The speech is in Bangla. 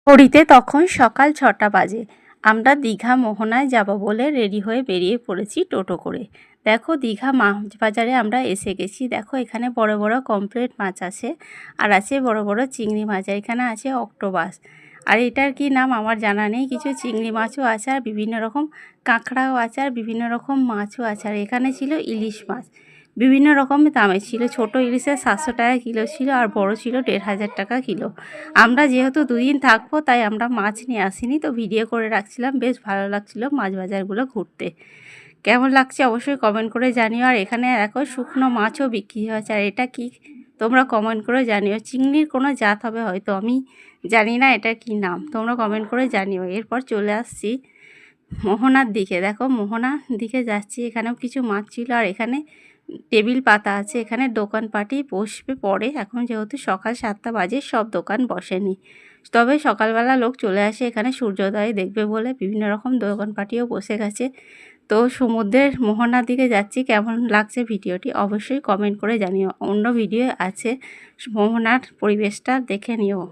ঘড়িতে তখন সকাল ৬টা বাজে। আমরা দীঘা মোহনায় যাব বলে রেডি হয়ে বেরিয়ে পড়েছি টোটো করে। দেখো দীঘা মাছ বাজারে আমরা এসে গেছি। দেখো এখানে বড় বড় পমফ্রেট মাছ আছে, আর আছে বড় বড় চিংড়ি মাছ। এখানে আছে অক্টোপাস, আর এটার কি নাম আমার জানা নেই। কিছু চিংড়ি মাছও আছে, আর বিভিন্ন রকম কাঁকড়াও আছে, আর বিভিন্ন রকম মাছও আছে। আর এখানে ছিল ইলিশ মাছ, বিভিন্ন রকম দামের ছিল। ছোট ইলিশের 700 টাকা কিলো ছিল, আর বড় ছিল 1500 টাকা কিলো। আমরা যেহেতু দুদিন থাকবো তাই আমরা মাছ নিয়ে আসিনি, তো ভিডিও করে রাখছিলাম। বেশ ভালো লাগছিলো মাছ বাজারগুলো ঘুরতে। কেমন লাগছে অবশ্যই কমেন্ট করে জানিও। আর এখানে দেখো শুকনো মাছও বিক্রি হয়েছে। আর এটা কি তোমরা কমেন্ট করে জানিও। চিংড়ির কোনো জাত হবে হয়তো, আমি জানি না এটা কি নাম, তোমরা কমেন্ট করে জানিও। এরপর চলে আসছি মোহনার দিকে। দেখো মোহনার দিকে যাচ্ছি, এখানেও কিছু মাছ ছিল। আর এখানে টেবিল পাতা আছে, এখানে দোকানপাটি বসবে পরে। এখন যেহেতু সকাল 7টা বাজে, সব দোকান বসেনি, তবে সকালবেলা লোক চলে আসে এখানে সূর্যোদয় দেখবে বলে। বিভিন্ন রকম দোকানপাটিও বসে গেছে। তো সমুদ্রের মোহনার দিকে যাচ্ছি। কেমন লাগছে ভিডিওটি অবশ্যই কমেন্ট করে জানিও। অন্য ভিডিও আছে, মোহনার পরিবেশটা দেখে নিও।